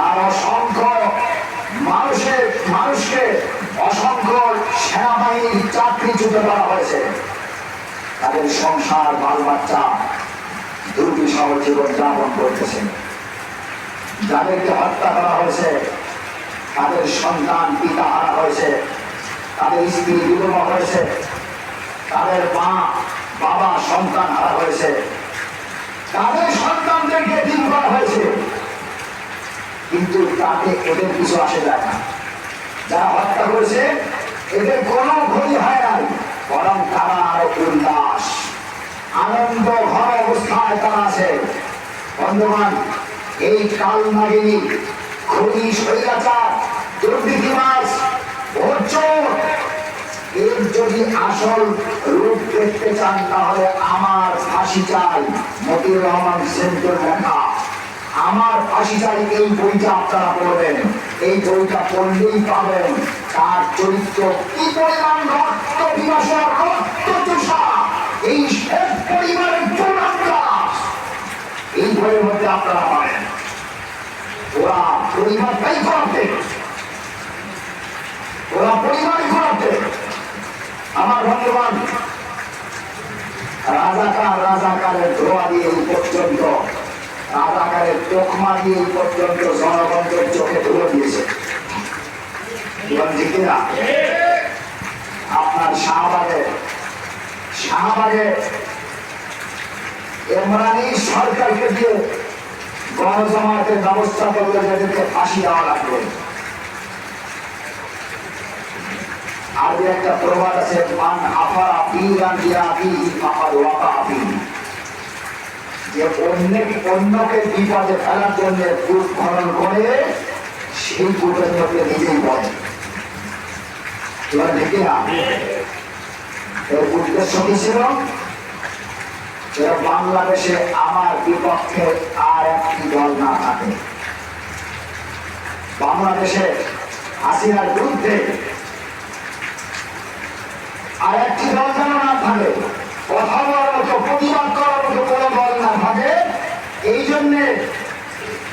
আর অসংখ্য মানুষকে অসংখ্য সেনাবাহিনীর চাকরিচ্যুত করা হয়েছে। তাদের সংসার বাল বাচ্চা দুর্বিষহ জীবন যাপন করতেছে। যাদেরকে হত্যা করা হয়েছে তাদের সন্তান পিতা হারা হয়েছে, তাদের স্ত্রী বিধবা হয়েছে, তাদের মা বাবা সন্তান হারা হয়েছে, তাদের সন্তানদেরকে দিন করা হয়েছে। কিন্তু তাতে এদের কিছু আসে যায় না। যারা হত্যা করেছে এদের কোনো ক্ষতি হয় নাই, বরং তারা আরো উল্লাস আনন্দ ঘর অবস্থায় তারা আছে। বন্ধুগণ, এই কালনাগিনী খুনি স্বৈরাচার দুর্নীতিবাজ ভোটচোর এর যদি আসল রূপ দেখতে চান তাহলে আমার ফাঁসি চাই মতিউর রহমান সেন্টুর লেখা আমার ফাঁসি চাই এই বইটা আপনারা পড়বেন। এই বইটা পড়লেই পাবেন তার চরিত্র কি পরিমাণ রক্ত পিপাসা রক্ত চোষা এই শেখ পরিবারের চোরাটা এই বইয়ের মধ্যে আপনারা পাবেন। ওরা পরিবারটাই করাতে, ওরা পরিবারই করাতে। আমার বন্ধুবান, রাজাকারের ধোয়া দিয়ে এই পর্যন্ত, রাজাকারের তোকমা দিয়ে এই পর্যন্ত জনগণের চোখে ধুলো দিয়েছে। আপনার শাহবাগে ইমরানি সরকারকে দিয়ে গণজমায়েতের ব্যবস্থা করলে যাদেরকে ফাঁসি দেওয়া লাগবে। আর একটা প্রবাদ আছে, মান আফারা ফিরান ইয়াফিহি ফাকাদ ওয়াকাফি, যে অন্যকে বিপদে ফেলার জন্য কূপ খনন করে সেই কূপের মধ্যে নিজেই পড়ে। এবার দেখি না এর উদ্দেশ্য কি ছিল? বাংলাদেশে আমার বিপক্ষে আর একটি দল না থাকে, বাংলাদেশে হাসিনার বিরুদ্ধে আর একটি দল যেন না থাকে, কথা বলার মতো প্রতিবাদ করার মতো কোনো দল না থাকে। এই জন্যে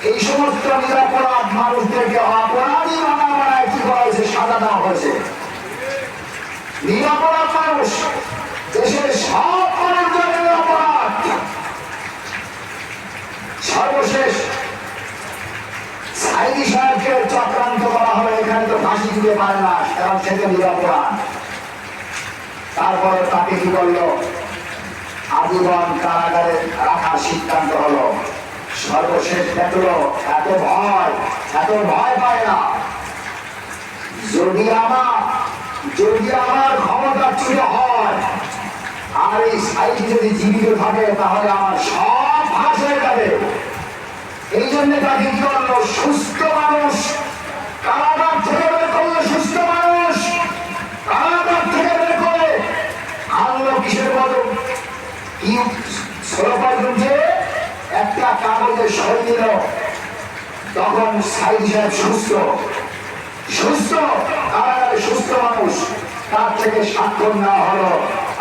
এই সমস্ত নিরাপরাধ মানুষদেরকে অপরাধী বানায় কি করা হয়েছে, সাজা দেওয়া হয়েছে। নিরাপরাধ মানুষ দেশের সব মানুষদের অপরাধ। সর্বশেষ সাইদি সাহেবকে চক্রান্ত করা হবে, এখানে তো ফাঁসি দিতে পারে না কারণ সেটা নিরাপরাধ। তারপরে তাকে কি করলো, আজীবন কারাগারে রাখার সিদ্ধান্ত হলো। সর্বশেষ দেখলো এত ভয় পায় না। যদি আমার ক্ষমতা ছিল হয় আর এই সাইড যদি জীবিত থাকে তাহলে আমার সব ফাঁস হয়ে যাবে। এই জন্য তাকে কি করলো, সুস্থ মানুষ কারাগার থেকে বের করলো, সুস্থ মানুষ কারাগার থেকে বের করে আনলো কিসের মতো যে একটা কাগজে সই দিল। তখন সাইদ সাহেব সুস্থ কারাগারে সুস্থ মানুষ, তার থেকে স্বাক্ষর নেওয়া হলো।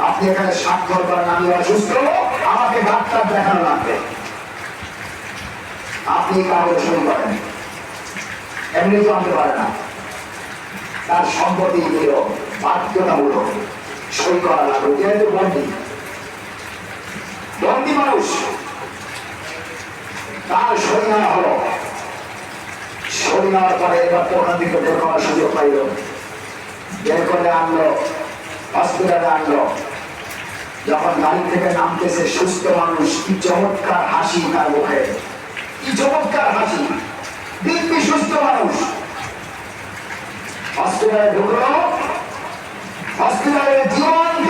আপনি এখানে স্বাক্ষর করেন, আমি অসুস্থ, আমাকে ডাক্তার দেখানো লাগবে, আপনি কাগজে সই করেন। এমনি তো আনতে পারে না, তার সম্পত্তি দিল বাধ্যতামূলক সই করা লাগবে, যেহেতু বন্দী মানুষ। তার সই নেওয়া হলো। সই নেওয়ার পরে এবার ওখান থেকে বের করার সুযোগ পাইল, বের করে আনলো, হসপিটালে আনলো। যখন গাড়ি থেকে নামতেছে সুস্থ মানুষ, কি চমৎকার হাসি তার মুখে, কি চমৎকার হাসি, দিব্যি সুস্থ মানুষ। হসপিটালে ঢুকলো, হসপিটালে জীবন্ত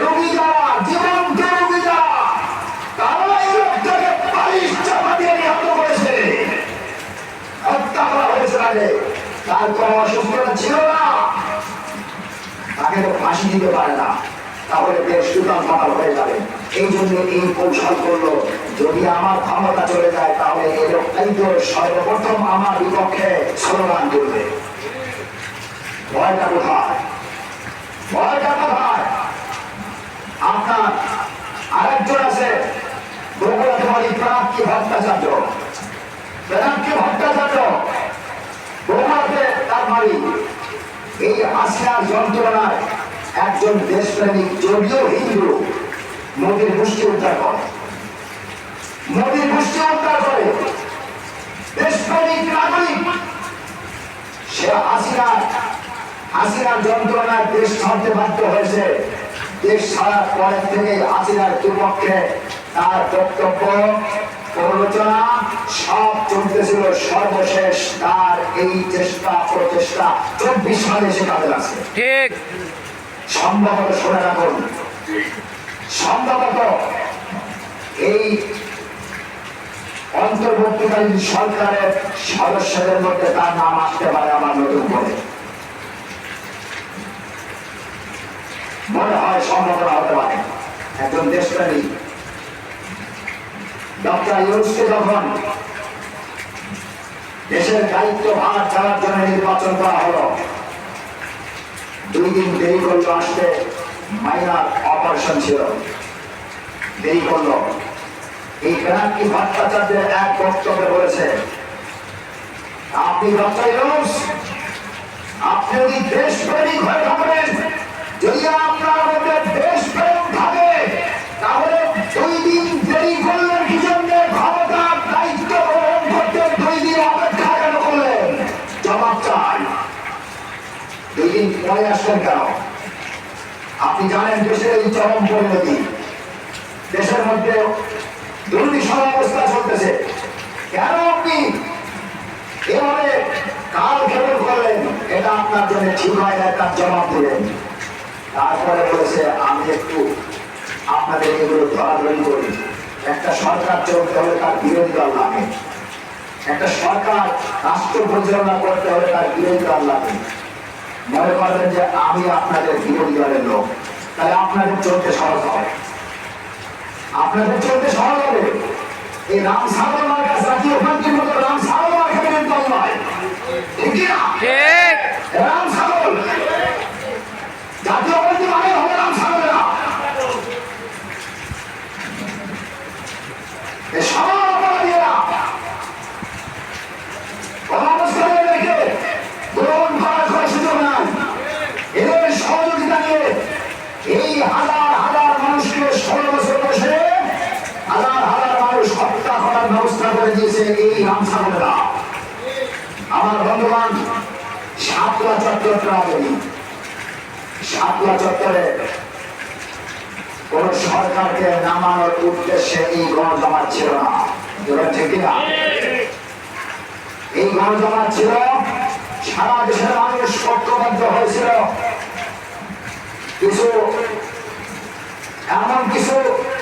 রোগী যারা, জীবন্ত রোগী যারা, তারা এই লোকটাকে পালিশ চাপা দিয়ে নিহত করেছে, হত্যা করা হয়েছে। আগে তার কোনো অসুস্থতা ছিল না, তাকে তো ফাঁসি দিতে পারে না, তাহলে দেশ সুতাল ফাটাল হয়ে যাবে। এই জন্য এই কৌশল করলো, যদি আমার ক্ষমতা চলে যায় তাহলে এই লোকটাই তো সর্বপ্রথম আমার বিপক্ষে স্লোগান করবে। ভয়টা কোথায়? ভয়টা কোথায়? আপনার আরেকজন আছে বগুড়াতে বাড়ি, প্রাণাক্ষী ভট্টাচার্য। পারি এই হাসিনার যন্ত্রণায় একজন দেশপ্রেমিক যদিও হিন্দু মোদীর গোষ্ঠী উদ্ধার করে, মোদীর গোষ্ঠী উদ্ধার করে, দেশপ্রেমিক নাগরিক সে হাসিনার যন্ত্রণায় দেশ ছাড়তে বাধ্য হয়েছে। দেশ ছাড়ার পরের থেকে হাসিনার দুপক্ষে তার বক্তব্য প্ররোচনা সব চলতেছিল। সর্বশেষ তার এই প্রচেষ্টা 24 সালে এসে কাজে লাগছে। ঠিক সম্ভবত শুনে রাখুন, সম্ভবত এই অন্তর্বর্তীকালীন সরকারের সদস্যদের মধ্যে তার নাম আসতে পারে আমার নতুন করে মনে হয়, সম্ভাবনা হতে পারে। একজন দেশপ্রেমী ডক্টর ইউনূসকে যখন দেশের দায়িত্বভার দেওয়ার জন্য নির্বাচন করা হলো, 2 দিন দেরি করলো আসতে, মাইনার অপারেশন ছিল, দেরি করলো। এই পিনাকি ভট্টাচার্যের এক বক্তব্যে বলেছে, আপনি ডক্টর ইউনূস, আপনি যদি দেশপ্রেমিক হয়ে থাকবেন, যদি আপনার মধ্যে দেশপ্রেম থাকে, তাহলে 2 দিন দেরি করলেন কি জন্য? ক্ষমতার দায়িত্ব গ্রহণ করতে 2 দিন অপেক্ষা কেন করলেন? জবাব চাই। 2 দিন পরে আসলেন কেন? আপনি জানেন দেশের এই চরম পরিণতি, দেশের মধ্যে দুর্বিষহ অবস্থা চলতেছে, কেন আপনি এভাবে কাল খেপে করলেন? এটা আপনার জন্য ঠিক হয় না, তার জবাব দিলেন। তারপরে বলেছে, আমি একটু আপনাদের এগুলো ধরাধরি করি। একটা সরকার চলতে হলে তার বিরোধী দল লাগে, একটা সরকার রাষ্ট্র পরিচালনা করতে হলে তার বিরোধী দল লাগে। মনে করবেন যে আমি আপনাদের বিরোধী দলের লোক, তাহলে আপনাদের চলতে সহজ হবে, আপনাদের চলতে সহজ হবে। এই রাম সাগর মার্কা জাতীয় পার্টির মতো রাম সাগর মার্কা বিরোধী দল নয়, ঠিক না? রাম সাগর জাতীয় পার্টি মানে হবে রাম সাগরেরা। সবার অপরাধীরা কোন অবস্থায় রেখে গ্রহণ করার কোনো সুযোগ নাই। এদের সহযোগিতা নিয়ে এই হাজার হাজার মানুষকে 16 বছর বসে হাজার হাজার মানুষ হত্যা করার ব্যবস্থা করে দিয়েছে এই রাম সাগরেরা। আমার বন্ধুবান, শাপলা চত্বরটা বলি, শাপলা চত্বরে কোন সরকারকে নামানোর উদ্দেশ্যে এই গণজমাত ছিল না, ঠিক না? এই গণজমাত ছিল, সারা দেশের মানুষ ঐক্যবদ্ধ হয়েছিল। কিছু